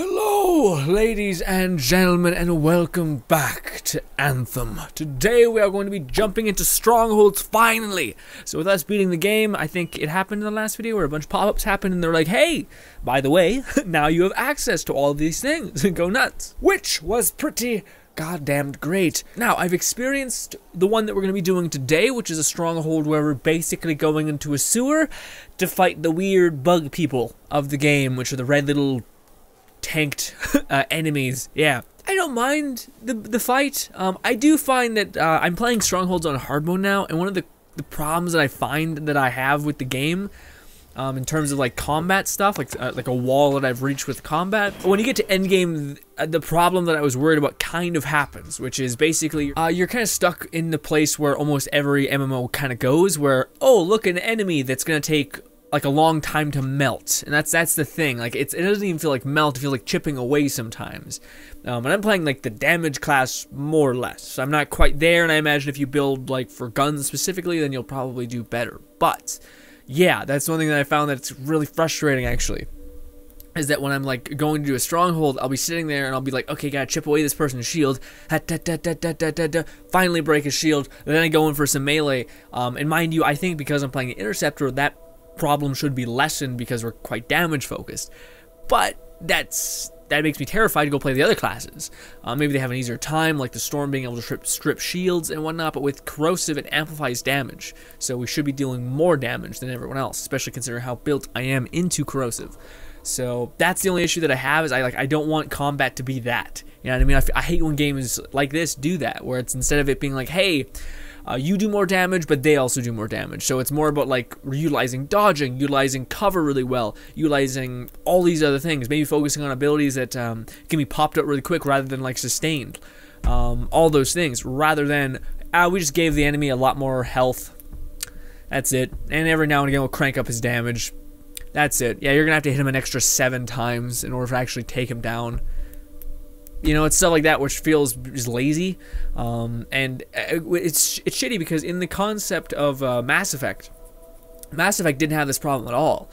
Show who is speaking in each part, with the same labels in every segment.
Speaker 1: Hello, ladies and gentlemen, and welcome back to Anthem. Today we are going to be jumping into Strongholds, finally! So with us beating the game, I think it happened in the last video where a bunch of pop-ups happened and they're like, hey, by the way, now you have access to all of these things, and go nuts. Which was pretty goddamn great. Now, I've experienced the one that we're going to be doing today, which is a stronghold where we're basically going into a sewer to fight the weird bug people of the game, which are the red little tanked enemies. Yeah, I don't mind the fight. I do find that I'm playing Strongholds on hard mode now, and one of the problems that I find that I have with the game, in terms of like combat stuff, like a wall that I've reached with combat, when you get to endgame, the problem that I was worried about kind of happens, which is basically you're kind of stuck in the place where almost every MMO kind of goes, where, oh, look, an enemy that's gonna take like a long time to melt, and that's the thing. Like it doesn't even feel like melt; it feels like chipping away sometimes. And I'm playing like the damage class more or less. So I'm not quite there, and I imagine if you build like for guns specifically, then you'll probably do better. But yeah, that's one thing that I found that's really frustrating actually. Is that when I'm like going to do a stronghold, I'll be sitting there and I'll be like, okay, gotta chip away this person's shield, finally break his shield, and then I go in for some melee. And mind you, I think because I'm playing an interceptor, that problem should be lessened because we're quite damage focused, but that makes me terrified to go play the other classes. Maybe they have an easier time, like the storm being able to strip shields and whatnot, but with corrosive it amplifies damage, so we should be dealing more damage than everyone else, especially considering how built I am into corrosive. So that's the only issue that I have, is I don't want combat to be that. You know what I mean? I hate when games like this do that, where it's instead of it being like, hey, you do more damage, but they also do more damage. So it's more about like utilizing dodging, utilizing cover really well, utilizing all these other things, maybe focusing on abilities that can be popped up really quick rather than like sustained. All those things, rather than, we just gave the enemy a lot more health. That's it. And every now and again we'll crank up his damage. That's it. Yeah, you're going to have to hit him an extra 7 times in order to actually take him down. You know, it's stuff like that which feels just lazy, and it's shitty because in the concept of Mass Effect didn't have this problem at all,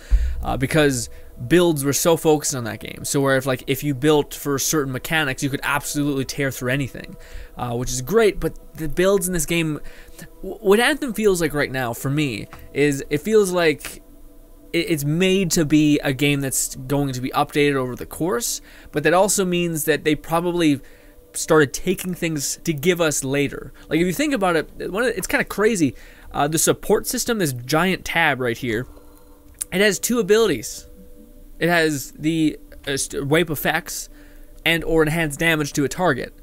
Speaker 1: because builds were so focused on that game. So where if you built for certain mechanics, you could absolutely tear through anything, which is great. But the builds in this game, what Anthem feels like right now for me is it feels like it's made to be a game that's going to be updated over the course, but that also means that they probably started taking things to give us later. Like if you think about it, it's kind of crazy. The support system, this giant tab right here, it has 2 abilities. It has the wipe effects and or enhanced damage to a target,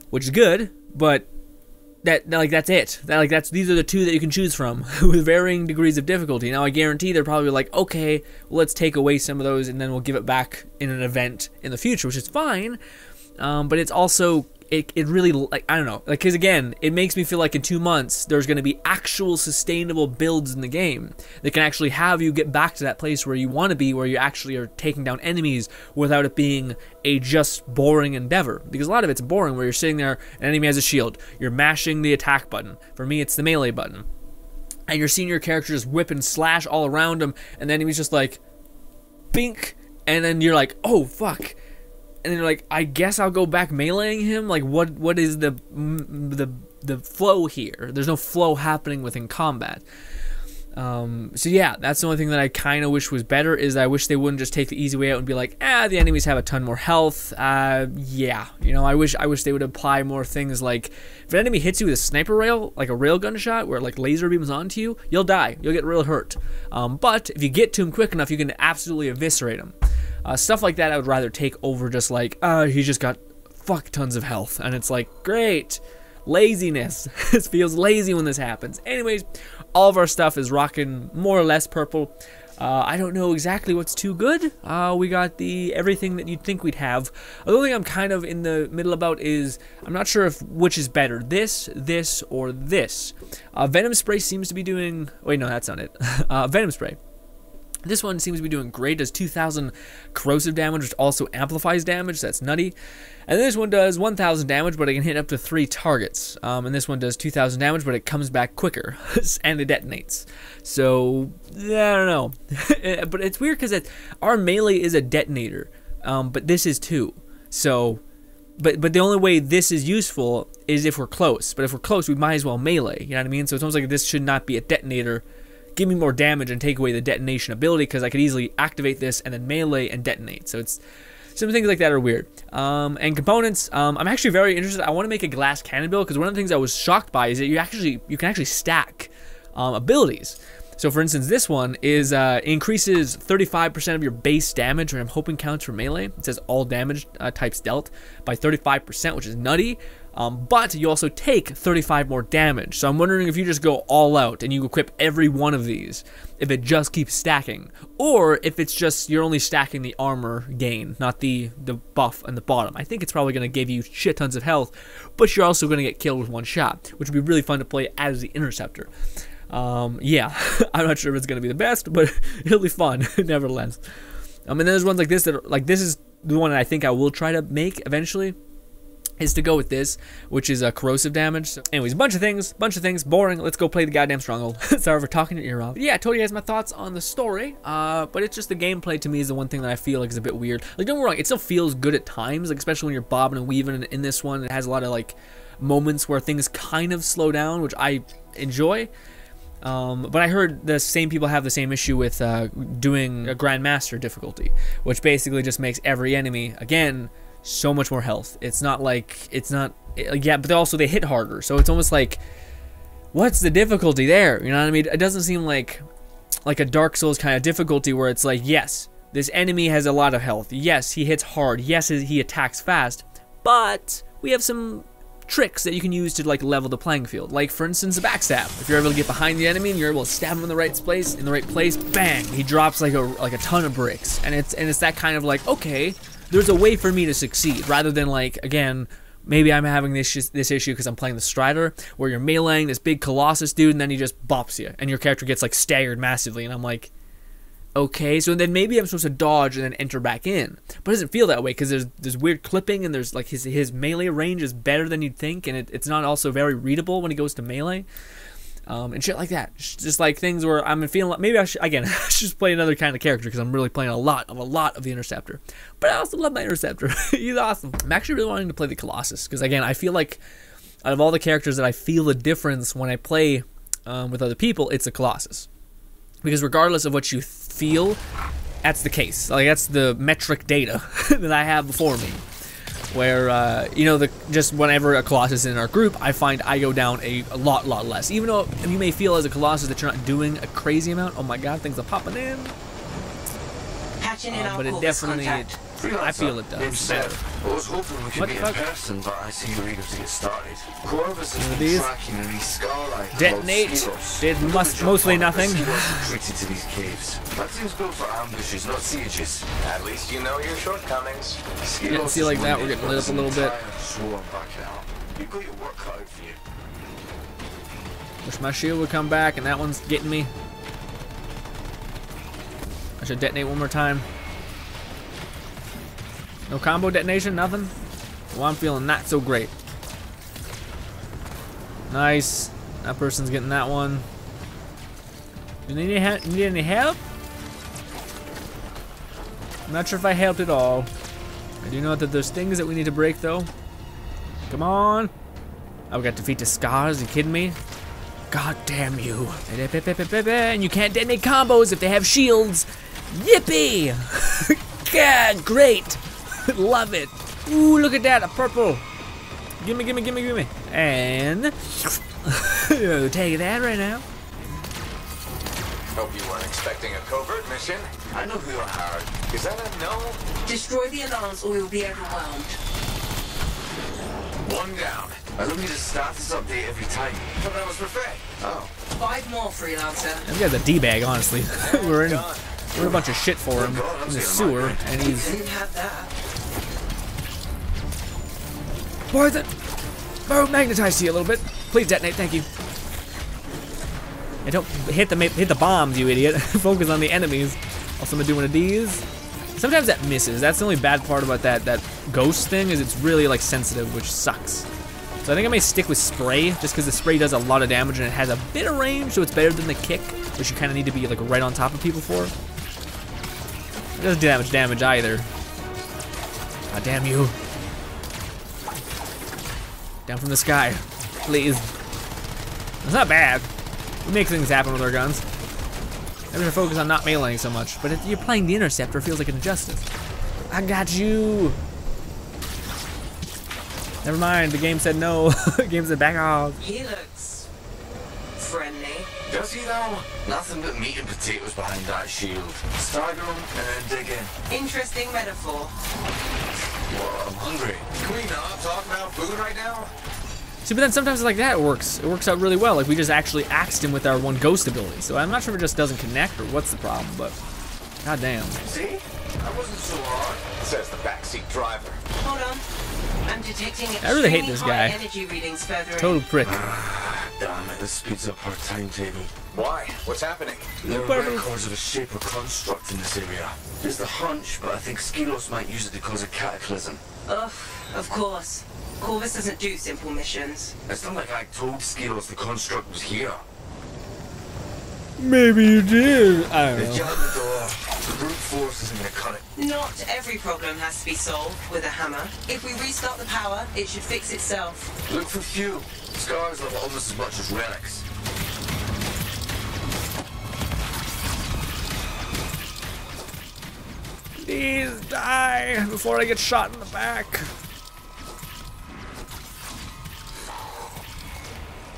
Speaker 1: which is good, but that's it. These are the 2 that you can choose from with varying degrees of difficulty. Now I guarantee they're probably like, okay, well, let's take away some of those and then we'll give it back in an event in the future, which is fine. But it's also it really, like, I don't know, like, because again, it makes me feel like in 2 months there's going to be actual sustainable builds in the game that can actually have you get back to that place where you want to be, where you actually are taking down enemies without it being a just boring endeavor. Because a lot of it's boring, where you're sitting there, an enemy has a shield, you're mashing the attack button. For me, it's the melee button, and you're seeing your character just whip and slash all around him, and the enemy's just like, bink, and then you're like, oh fuck. And then you're like, I guess I'll go back meleeing him. Like, what is the flow here? There's no flow happening within combat. So yeah, that's the only thing that I kind of wish was better, is I wish they wouldn't just take the easy way out and be like, the enemies have a ton more health. Yeah, you know, I wish they would apply more things like, if an enemy hits you with a sniper rail, like a railgun shot, where like laser beams onto you, you'll die. You'll get real hurt. But if you get to him quick enough, you can absolutely eviscerate him. Stuff like that I would rather take over just like, he just got fuck tons of health. And it's like, great. Laziness. It feels lazy when this happens. Anyways, all of our stuff is rocking more or less purple. I don't know exactly what's too good. We got everything that you'd think we'd have. The only thing I'm kind of in the middle about is, I'm not sure which is better, this, or this. Venom Spray seems to be doing, wait, no, that's not it. Venom Spray. This one seems to be doing great, does 2,000 corrosive damage, which also amplifies damage, so that's nutty. And this one does 1,000 damage, but it can hit up to 3 targets. And this one does 2,000 damage, but it comes back quicker, and it detonates. So, I don't know. But it's weird, because our melee is a detonator. but this is too. So, but the only way this is useful is if we're close. But if we're close, we might as well melee. You know what I mean? So it's almost like this should not be a detonator. Give me more damage and take away the detonation ability, because I could easily activate this and then melee and detonate. So it's some things like that are weird. And components, I'm actually very interested. I want to make a glass cannon build, because one of the things I was shocked by is that you can actually stack abilities. So for instance, this one is increases 35% of your base damage, which I'm hoping counts for melee. It says all damage types dealt by 35%, which is nutty. But you also take 35 more damage. So I'm wondering if you just go all out and you equip every one of these, if it just keeps stacking, or if it's just you're only stacking the armor gain, not the buff on the bottom. I think it's probably going to give you shit tons of health, but you're also going to get killed with one shot, which would be really fun to play as the interceptor. Yeah, I'm not sure if it's going to be the best, but it'll be fun nevertheless. And then there's ones like this that are, like, this is the one that I think I will try to make eventually, is to go with this, which is corrosive damage. So anyways, bunch of things, boring. Let's go play the goddamn Stronghold. Sorry for talking your ear off. But yeah, I told you guys my thoughts on the story, but it's just the gameplay to me is the one thing that I feel like is a bit weird. Like, don't get me wrong, it still feels good at times, like especially when you're bobbing and weaving in this one. It has a lot of like moments where things kind of slow down, which I enjoy. But I heard the same people have the same issue with doing a Grandmaster difficulty, which basically just makes every enemy, again, so much more health. It's not like, yeah, but also they hit harder, so it's almost like, what's the difficulty there? You know what I mean? It doesn't seem like a Dark Souls kind of difficulty where it's like, yes, this enemy has a lot of health, yes, he hits hard, yes, he attacks fast, but we have some tricks that you can use to like level the playing field. Like for instance, a backstab. If you're able to get behind the enemy and you're able to stab him in the right place, bang, he drops like a ton of bricks. And it's that kind of like, okay, there's a way for me to succeed, rather than like, again, maybe I'm having this issue because I'm playing the Strider, where you're meleeing this big Colossus dude and then he just bops you and your character gets like staggered massively, and I'm like, okay, so then maybe I'm supposed to dodge and then enter back in, but it doesn't feel that way because there's weird clipping, and there's like his melee range is better than you'd think, and it's not also very readable when he goes to melee, and shit like that. Just like things where I'm feeling like maybe I should just play another kind of character, because I'm really playing a lot of the Interceptor. But I also love my Interceptor. He's awesome. I'm actually really wanting to play the Colossus, because again, I feel like out of all the characters that I feel the difference when I play with other people, it's the Colossus. Because regardless of what you feel, that's the case. Like, that's the metric data that I have before me. Where, you know, just whenever a Colossus is in our group, I find I go down a lot less. Even though you may feel as a Colossus that you're not doing a crazy amount. Oh my god, things are popping in. But it definitely, I feel it does.
Speaker 2: I was hoping we could be in person, but I see you're eager to get started. Corvus has been tracking an Scarlight.
Speaker 1: Detonate. Did mostly nothing.
Speaker 2: Retreated to these caves. That seems built for ambushes, not sieges. At least you know your shortcomings.
Speaker 1: Yeah, see, like that, we're getting lit up a little bit.
Speaker 2: You've got your work cut out for you.
Speaker 1: Wish my shield would come back, and that one's getting me. I should detonate one more time. No combo detonation, nothing? Well, I'm feeling not so great. Nice. That person's getting that one. Do you need any help? I'm not sure if I helped at all. I do know that there's things that we need to break, though. Come on. Oh, we got defeat to scars. Are you kidding me? God damn you. And you can't detonate combos if they have shields. Yippee! God, great! Love it. Ooh, look at that, a purple. Gimme. And take that right now.
Speaker 3: Hope you weren't expecting a covert mission.
Speaker 2: I know who you are.
Speaker 3: Is that a no?
Speaker 4: Destroy the alarms or we'll be overwhelmed.
Speaker 3: One down.
Speaker 2: I don't need a status update every time.
Speaker 3: But that was for Faye.
Speaker 2: Oh.
Speaker 4: 5 more, freelancer.
Speaker 1: This guy's a D-bag, honestly. We're in a bunch of shit for him in the sewer, and he's...
Speaker 4: Didn't have that.
Speaker 1: Poison! Oh, magnetize you a little bit. Please detonate, thank you. And don't hit the bombs, you idiot. Focus on the enemies. Also, I'm doing one of these. Sometimes that misses. That's the only bad part about that ghost thing, is it's really like sensitive, which sucks. So I think I may stick with spray, just because the spray does a lot of damage and it has a bit of range, so it's better than the kick, which you kind of need to be like right on top of people for. It doesn't do that much damage either. God damn you. Down from the sky. Please. It's not bad. We make things happen with our guns. Maybe to focus on not meleeing so much. But if you're playing the Interceptor, it feels like an injustice. I got you. Never mind, the game said no. The game said back off.
Speaker 4: He looks friendly.
Speaker 2: Does he though? Nothing but meat and potatoes behind that shield. Stagger him and then dig in.
Speaker 4: Interesting metaphor.
Speaker 2: Well, I'm hungry.
Speaker 3: Can we not talk about food right now?
Speaker 1: See, but then sometimes like that works. It works out really well. Like we just actually axed him with our one ghost ability. So I'm not sure if it just doesn't connect or what's the problem, but goddamn.
Speaker 2: See? That wasn't so hard.
Speaker 3: Says the backseat driver.
Speaker 4: Hold on. I'm detecting
Speaker 1: I really hate
Speaker 4: extremely
Speaker 1: this
Speaker 4: high
Speaker 1: guy.
Speaker 4: energy readings further
Speaker 1: Total
Speaker 4: in.
Speaker 1: prick.
Speaker 2: Damn it, this speeds up our timetable.
Speaker 3: Why? What's happening?
Speaker 2: There are records of a shape or construct in this area. There's the hunch, but I think Skilos might use it to cause a cataclysm.
Speaker 4: Ugh, of course. Corvus doesn't do simple missions.
Speaker 2: It's not like I told Skilos the construct was here.
Speaker 1: Maybe you did. I don't
Speaker 2: It's
Speaker 1: know.
Speaker 2: out the door. The brute force isn't gonna cut it.
Speaker 4: Not every problem has to be solved with a hammer. If we restart the power, it should fix itself.
Speaker 2: Look for fuel. Scars have almost as much as relics.
Speaker 1: Please die before I get shot in the back.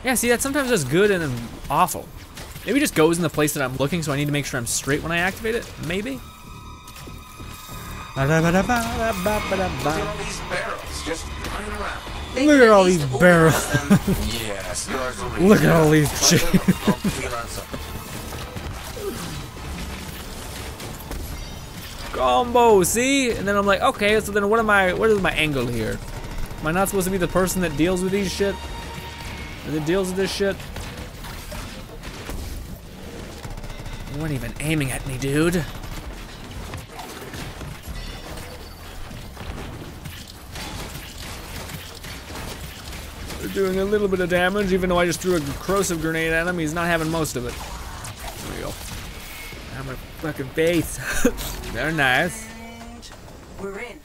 Speaker 1: Yeah, see, that sometimes is good and then awful. Maybe it just goes in the place that I'm looking, so I need to make sure I'm straight when I activate it. Maybe.
Speaker 3: Look at all these barrels just lying around.
Speaker 4: They
Speaker 1: Look
Speaker 4: can
Speaker 1: at all
Speaker 4: least
Speaker 1: these
Speaker 4: organize them.
Speaker 2: Yeah, scars over
Speaker 1: Look
Speaker 2: here.
Speaker 1: at all these
Speaker 2: Find out if the pump freelancer.
Speaker 1: Combo, see? And then I'm like, okay, so then what is my angle here? Am I not supposed to be the person that deals with these shit? Or that deals with this shit? You weren't even aiming at me, dude. They're doing a little bit of damage, even though I just threw a corrosive grenade at him. He's not having most of it. There we go. I'm a fucking face. They're nice.
Speaker 4: We're in.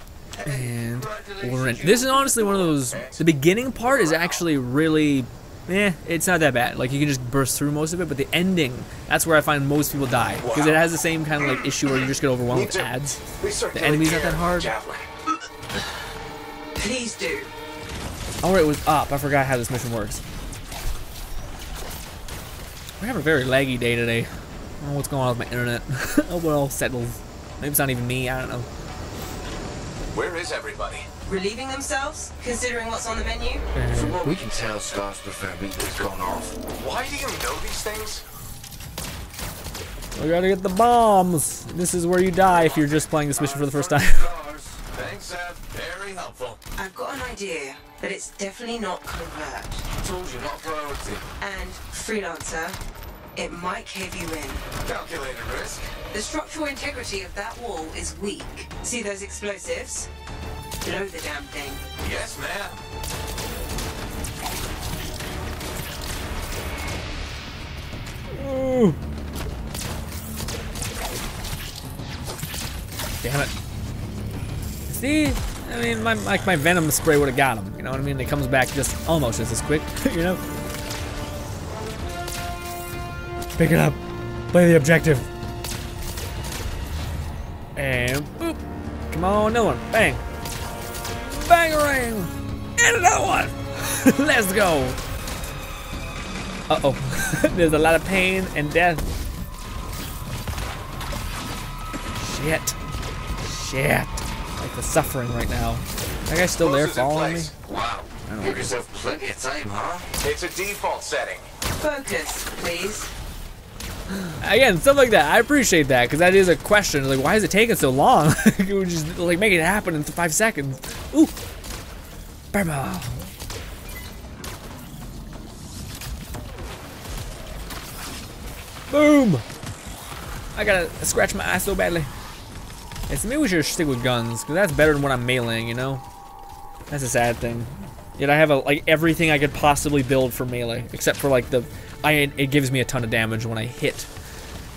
Speaker 1: And we're in. This is honestly one of those. The beginning part is actually really, it's not that bad. Like you can just burst through most of it, but the ending, that's where I find most people die because it has the same kind of like issue where you just get overwhelmed with ads. The enemy's not that hard.
Speaker 4: Please do.
Speaker 1: Oh, it was up. I forgot how this mission works. We're having a very laggy day today. I don't know what's going on with my internet. Oh well, settles. Maybe it's not even me. I don't know.
Speaker 3: Where is everybody?
Speaker 4: Relieving themselves, considering what's on the menu.
Speaker 2: From what we can tell, Scars prefer meat that's gone off.
Speaker 3: Why do you know these things?
Speaker 1: We gotta get the bombs. This is where you die if you're just playing this mission for the first time.
Speaker 3: Scars. Thanks, Seth. Very helpful.
Speaker 4: I've got an idea, but it's definitely not covert.
Speaker 2: I told you, not a priority.
Speaker 4: And freelancer, it might cave you in.
Speaker 3: Calculated risk.
Speaker 4: The structural integrity of that wall is weak. See those explosives? Blow the damn thing.
Speaker 3: Yes, ma'am.
Speaker 1: Ooh. Damn it. See? I mean, my venom spray would have got him. You know what I mean? It comes back just almost just as quick. You know? Pick it up. Play the objective. And boop. Come on, another one. Bang. Bangarang. And another one. Let's go. Uh-oh. There's a lot of pain and death. Shit. Shit. Like the suffering right now. That guy's still there
Speaker 3: Explosives in
Speaker 1: following me?
Speaker 3: place.
Speaker 2: Wow. Give yourself plenty of time, huh?
Speaker 3: It's a default setting.
Speaker 4: Focus, please.
Speaker 1: Again, stuff like that. I appreciate that because that is a question. Like, why is it taking so long? It would just like make it happen in 5 seconds. Ooh, Burma. Boom. I gotta scratch my eye so badly. Yeah, so maybe we should stick with guns because that's better than what I'm meleeing. You know, that's a sad thing. Yet I have like everything I could possibly build for melee except for like it gives me a ton of damage when I hit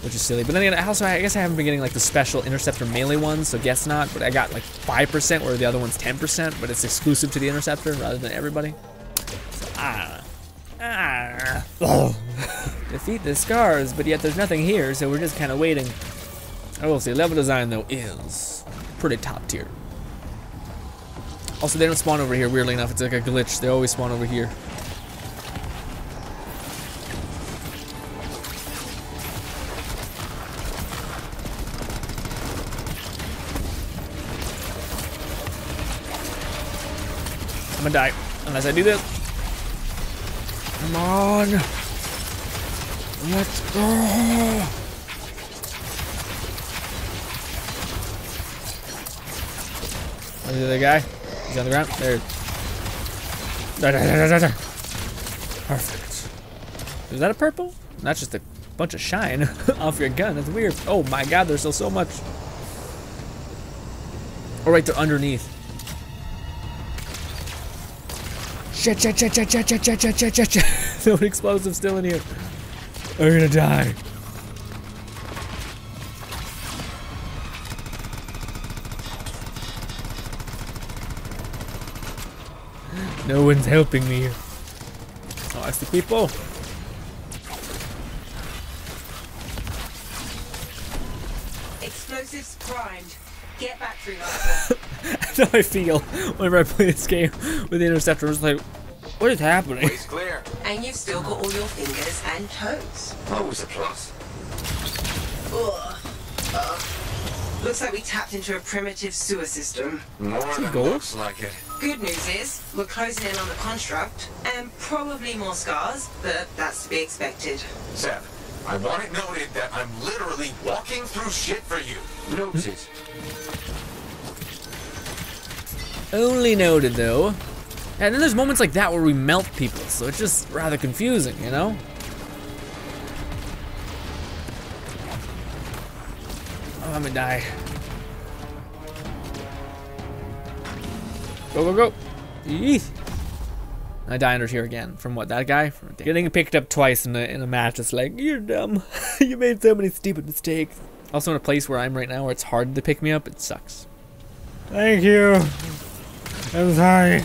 Speaker 1: which is silly. But then again, also, I guess I haven't been getting like the special interceptor melee ones, so guess not. But I got like 5%, where the other one's 10%, but it's exclusive to the interceptor rather than everybody. So, defeat the scars, but yet there's nothing here, so we're just kind of waiting. I will say, level design though is pretty top tier. Also, they don't spawn over here, weirdly enough. It's like a glitch. They always spawn over here. I'm gonna die unless I do this. Come on. Let's go. Where's the other guy? He's on the ground. There. Perfect. Is that a purple? Not just a bunch of shine off your gun. That's weird. Oh my god, there's still so much. Oh, right, they're underneath. Shit. So many explosives still in here. I'm gonna die. No one's helping me. Oh, that's the people.
Speaker 4: Explosives primed. Get back through that.
Speaker 1: That's how I feel whenever I play this game with the interceptor. It's like, what is happening?
Speaker 2: Way's clear.
Speaker 4: And you've still got all your fingers and toes.
Speaker 2: Always a plus.
Speaker 4: Looks like we tapped into a primitive sewer system.
Speaker 2: More than
Speaker 1: gold?
Speaker 2: looks like it.
Speaker 4: Good news is, we're closing in on the construct, and probably more scars, but that's to be expected.
Speaker 2: Seb, I want it noted that I'm literally walking through shit for you. Noted.
Speaker 1: Only noted, though. And then there's moments like that where we melt people, so it's just rather confusing, you know? Oh, I'm gonna die. Go. Eesh. I die under here again. From what, that guy? Getting picked up twice in a match, it's like, you're dumb. You made so many stupid mistakes. Also in a place where I'm right now where it's hard to pick me up, it sucks. Thank you. I'm sorry.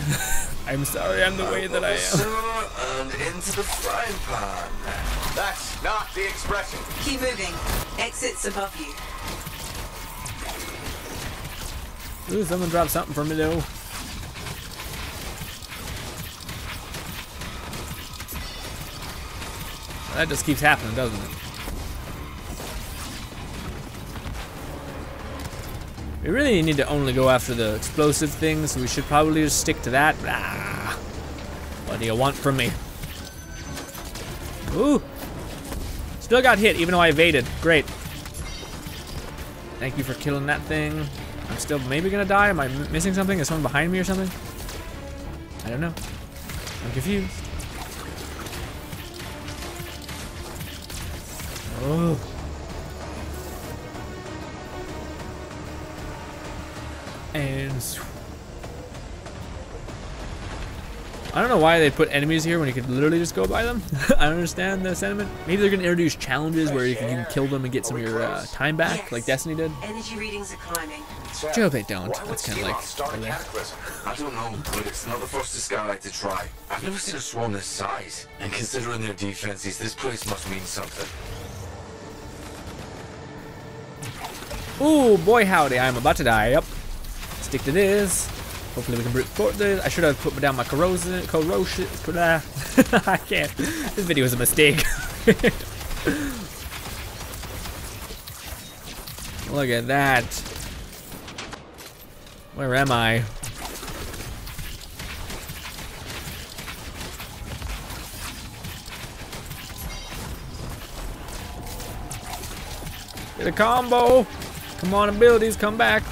Speaker 1: I'm sorry I'm the way that I am.
Speaker 2: And into the frying pan. That's not the expression.
Speaker 4: Keep moving. Exits above you.
Speaker 1: Ooh, someone dropped something for me though. That just keeps happening, doesn't it? We really need to only go after the explosive things, so we should probably just stick to that. Ah, what do you want from me? Ooh. Still got hit, even though I evaded. Great. Thank you for killing that thing. I'm still maybe gonna die. Am I missing something? Is someone behind me or something? I don't know. I'm confused. Oh. And I don't know why they put enemies here when you could literally just go by them. I don't understand the sentiment. Maybe they're gonna introduce challenges where you can kill them and get some of your time back,
Speaker 4: Yes.
Speaker 1: like Destiny did.
Speaker 4: Energy readings are climbing.
Speaker 1: I hope they don't. That's kind of like.
Speaker 2: I don't know, but it's not the first Sky like to try. I've never seen a swarm this size. And considering their defenses, this place must mean something.
Speaker 1: Ooh, boy howdy, I'm about to die. Yep. Stick to this. Hopefully we can brute force this. I should have put down my corrosion. I can't. This video is a mistake. Look at that. Where am I? Get a combo. Come on, abilities, come back.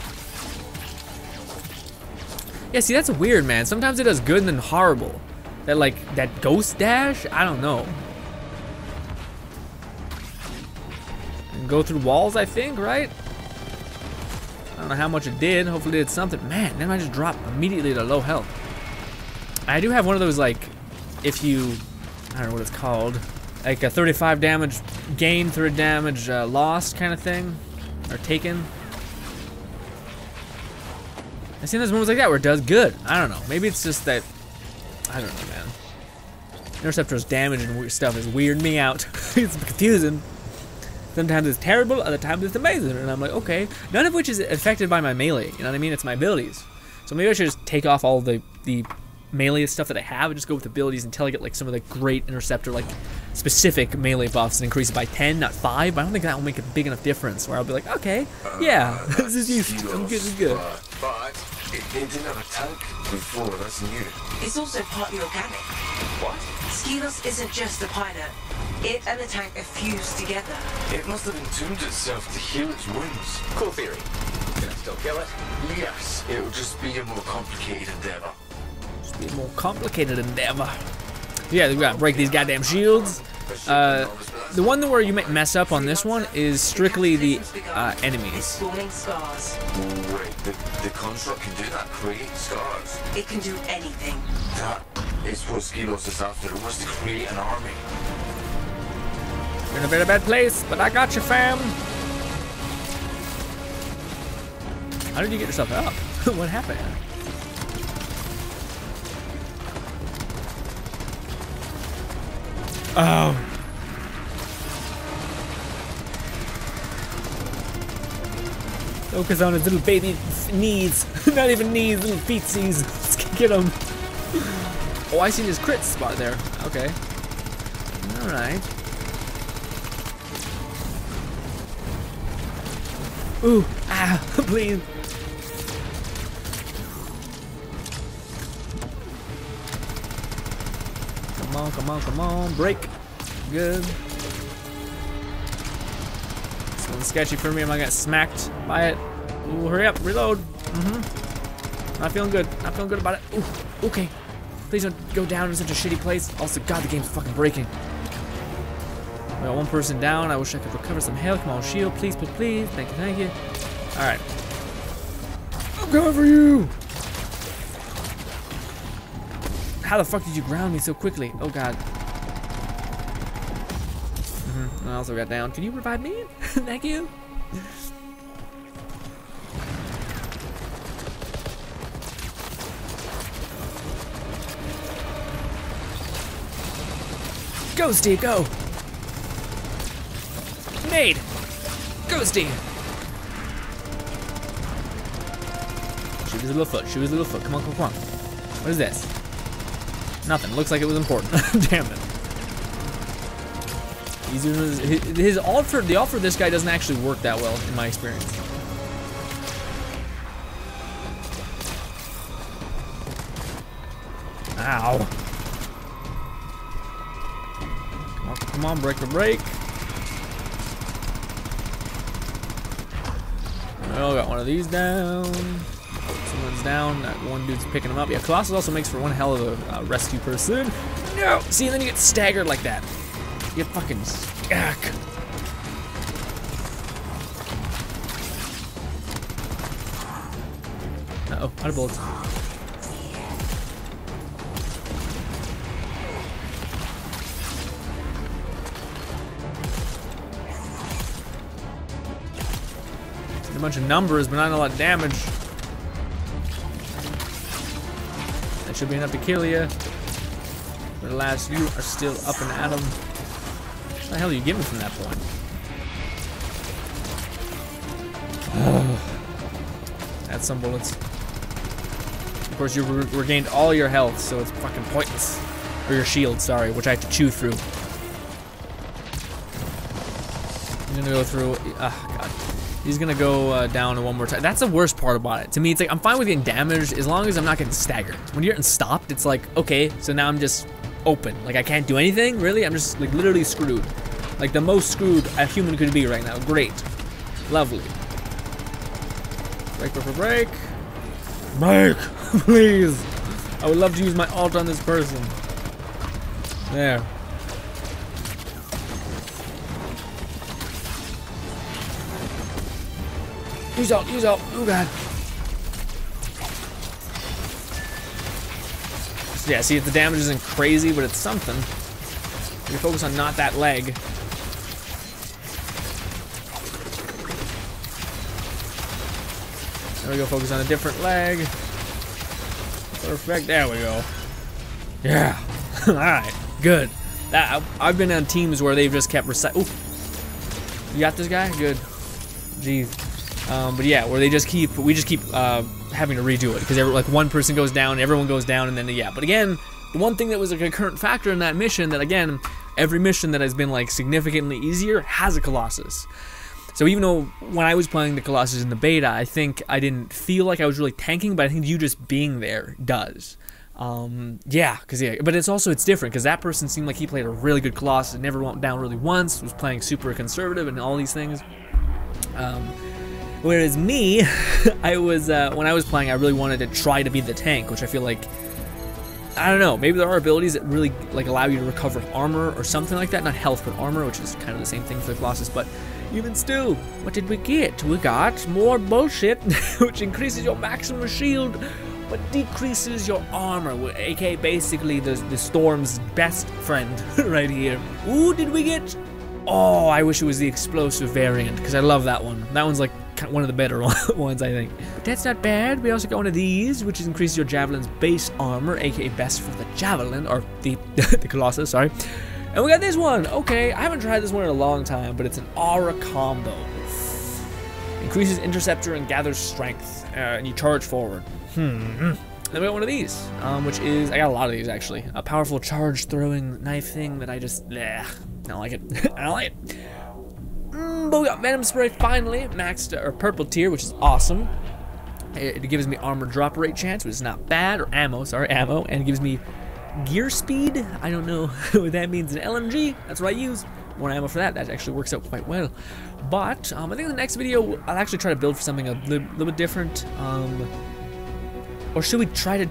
Speaker 1: Yeah, see, that's weird, man. Sometimes it does good and then horrible. That, like, that ghost dash? I don't know. And go through walls, I think, right? I don't know how much it did. Hopefully it did something. Man, then I just dropped immediately to low health. I do have one of those, like, if you, I don't know what it's called. like a 35 damage gain, 30 damage lost kind of thing, or taken. I've seen those moments like that where it does good. I don't know. Maybe it's just that, I don't know, man. Interceptor's damage and weird stuff is weirding me out. It's confusing. Sometimes it's terrible, other times it's amazing. And I'm like, okay. None of which is affected by my melee. You know what I mean? It's my abilities. So maybe I should just take off all the melee stuff that I have and just go with abilities until I get like some of the great interceptor, like specific melee buffs and increase it by 10, not 5. But I don't think that will make a big enough difference where I'll be like, okay, yeah, this is useful. I'm good, this is good.
Speaker 2: But it didn't have a tank before, that's new.
Speaker 4: It's also partly organic.
Speaker 2: What?
Speaker 4: Skelos isn't just a pilot. It and the tank are fused together.
Speaker 2: It must have entombed itself to heal its wounds.
Speaker 5: Cool theory. Can I still kill it?
Speaker 2: Yes, it would just be a more complicated endeavor.
Speaker 1: Just be a more complicated endeavor. Yeah, we gotta break these goddamn shields. The one where you might mess up on this one is strictly the enemies.
Speaker 4: Spawning scars.
Speaker 2: Wait, the construct can do that? Create scars?
Speaker 4: It can do anything.
Speaker 2: That is what Skelos is after. It was to create an army.
Speaker 1: You're in a very bad place, but I got you, fam. How did you get yourself up? What happened? Oh. Focus on his little baby knees. Not even knees, little feetsies. Let's get him. Oh, I see his crit spot there. Okay. Alright. Ooh, ah, please. Come on, come on, come on. Break. Good. This one's sketchy for me. I might get smacked by it. Ooh, hurry up. Reload. Not feeling good. Not feeling good about it. Ooh, okay. Please don't go down in such a shitty place. Also, God, the game's fucking breaking. We got one person down. I wish I could recover some health. Come on, shield. Please, please, please. Thank you, thank you. Alright. I'm coming for you! How the fuck did you ground me so quickly? Oh god. I also got down. Can you revive me? Thank you. Go, Steve, go! Nade! Go, Steve! Shoot his little foot, shoot his little foot. Come on, come on, come on. What is this? Nothing. Looks like it was important. Damn it. His ult for the ult for this guy doesn't actually work that well in my experience. Ow. Come on, break the break. Oh, got one of these down. Someone's down. That one dude's picking him up. Yeah, Colossus also makes for one hell of a rescue person. No! See, and then you get staggered like that. You fucking stack. Uh-oh, out of bullets. A bunch of numbers, but not a lot of damage. That should be enough to kill you. But alas, you are still up and at 'em. What the hell are you getting from that point? That's some bullets. Of course, you regained all your health, so it's fucking pointless. Or your shield, sorry, which I have to chew through. I'm gonna go through. Oh, God. He's gonna go down one more time. That's the worst part about it. To me, it's like I'm fine with getting damaged as long as I'm not getting staggered. When you're getting stopped, it's like, okay, so now I'm just open. Like I can't do anything, really? I'm just like literally screwed. Like the most screwed a human could be right now. Great. Lovely. Break, break, break. Break, please. I would love to use my ult on this person. There. Use out, use out. Oh god. So yeah, see if the damage isn't crazy, but it's something. We focus on not that leg. There we go, focus on a different leg. Perfect, there we go. Yeah, alright, good. I've been on teams where they've just kept Ooh. You got this guy? Good. Jeez. But yeah, where we just keep having to redo it because like one person goes down, everyone goes down, and then yeah. But again, the one thing that was a concurrent factor in that mission that again, every mission that has been like significantly easier has a Colossus. So even though when I was playing the Colossus in the beta, I think I didn't feel like I was really tanking, but I think you just being there does. Yeah, but it's different because that person seemed like he played a really good Colossus, never went down really once, was playing super conservative and all these things. Whereas me, I was when I was playing, I really wanted to try to be the tank, which I feel like, I don't know, maybe there are abilities that really like allow you to recover armor or something like that, not health but armor, which is kind of the same thing for the Colossus. But even still, what did we get? We got more bullshit, which increases your maximum shield but decreases your armor, aka basically the Storm's best friend right here. Ooh, did we get? Oh, I wish it was the explosive variant because I love that one. That one's like one of the better ones, I think. But that's not bad. We also got one of these, which is increases your Javelin's base armor, aka best for the Javelin, or the Colossus, sorry. And we got this one. Okay, I haven't tried this one in a long time, but it's an aura combo. Increases interceptor and gathers strength, and you charge forward. Then we got one of these, which is, I got a lot of these actually. A powerful charge throwing knife thing that I just, I don't like it. I don't like it. But we got Venom Spray finally, maxed, or purple tier, which is awesome. It gives me armor drop rate chance, which is not bad, or ammo, sorry, ammo, and it gives me gear speed. I don't know what that means in LMG. That's what I use. More ammo for that. That actually works out quite well. But I think in the next video, I'll actually try to build for something a little bit different. Or should we try to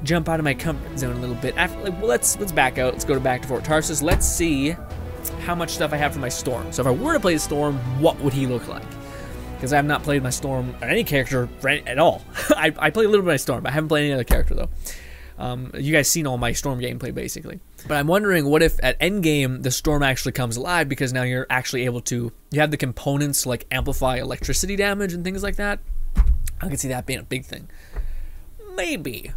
Speaker 1: jump out of my comfort zone a little bit? Well, let's back out. Let's go back to Fort Tarsus. Let's see how much stuff I have for my Storm. So if I were to play the Storm, what would he look like? Because I have not played my Storm or any character at all. I play a little bit of my Storm, but I haven't played any other character though. You guys seen all my Storm gameplay basically. But I'm wondering what if at endgame the Storm actually comes alive because now you're actually able to, you have the components to like amplify electricity damage and things like that. I can see that being a big thing. Maybe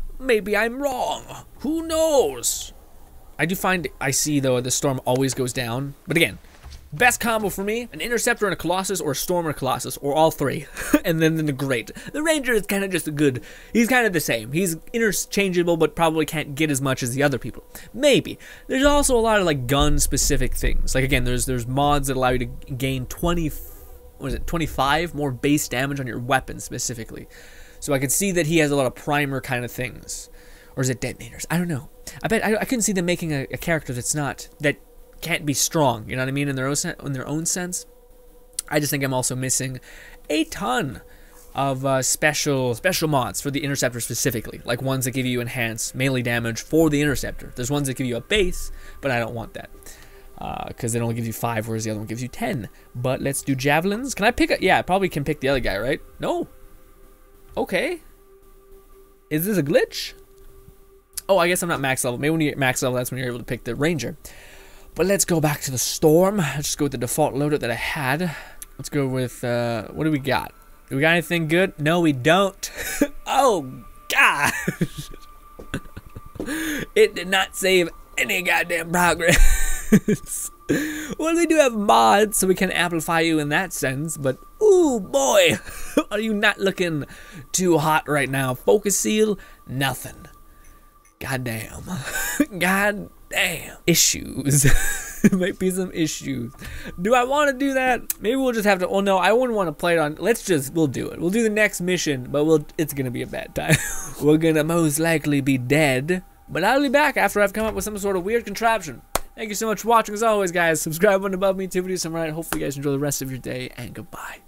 Speaker 1: I'm wrong. Who knows? I see though the Storm always goes down. But again, best combo for me, an Interceptor and a Colossus, or a Storm and a Colossus, or all three. And then the Great. The Ranger is kind of just a good, he's kind of the same. He's interchangeable, but probably can't get as much as the other people. Maybe. There's also a lot of like gun specific things. Like again, there's mods that allow you to gain 25 more base damage on your weapon specifically. So I could see that he has a lot of primer kind of things. Or is it detonators? I don't know. I couldn't see them making a character that can't be strong, you know what I mean, in their own sense. I just think I'm also missing a ton of special mods for the Interceptor specifically, like ones that give you enhanced melee damage for the Interceptor. There's ones that give you a base, but I don't want that because it only gives you 5, whereas the other one gives you 10. But let's do Javelins. Can I pick a? Yeah, I probably can pick the other guy, right? No. Okay. Is this a glitch? Oh, I guess I'm not max level. Maybe when you get max level, that's when you're able to pick the Ranger. But let's go back to the Storm. Let's just go with the default loadout that I had. Let's go with, what do we got? Do we got anything good? No, we don't. Oh, gosh. It did not save any goddamn progress. Well, we do have mods, so we can amplify you in that sense, but ooh, boy, are you not looking too hot right now. Focus seal, nothing. Goddamn. Goddamn. Issues. Might be some issues. Do I want to do that? Maybe we'll just have to, well, no, I wouldn't want to play it on, we'll do it. We'll do the next mission, but it's going to be a bad time. We're going to most likely be dead, but I'll be back after I've come up with some sort of weird contraption. Thank you so much for watching. As always, guys, subscribe button above me, 2 videos on right. Hopefully you guys enjoy the rest of your day, and goodbye.